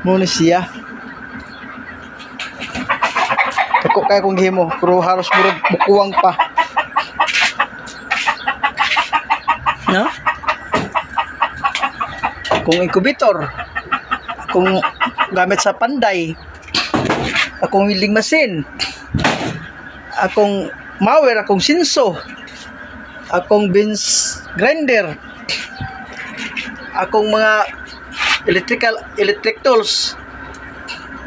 Mo ni siya. Dako kay kung gihimo, pero halos murag bukuwang pa. No? Kung incubator, kung gamit sa panday, akong milling machine, akong mower, akong sinso, akong beans grinder, akong mga electric tools.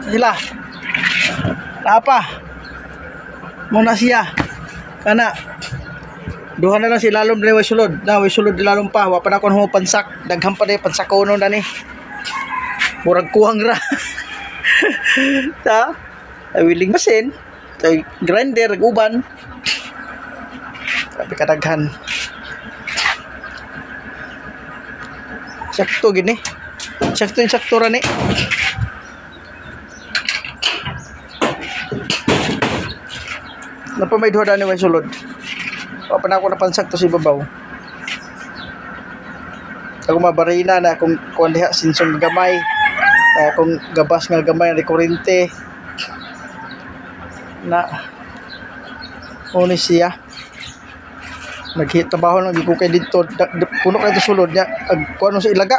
Sila. Apa? Muna siya. Kana. Duha na lang si lalom dali way sulod. Na way sulod lalom pa. Wa pa na kon mo pansak. Dagham pa ni pansakono na ni. Murag kuhang ra. Ta. Willing machine. Grinder uban. Grabe kadaghan. Sakto gini. Sakto ra ni. Napa may duha ni way sulod. Wa pa na ako napansak to si babaw. Ako mabarina na akong kuan diha sinsong gamay. Akong gabas nga gamay na kurente. Na oni siya. Naghit trabaho nang di ko kay dito puno kay to sulod nya. Kuan sa ilaga.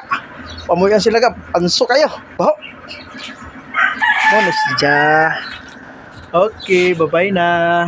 Pamuyan sila ka, panso kayo. Baho. Oni siya. Okay, bye-bye na.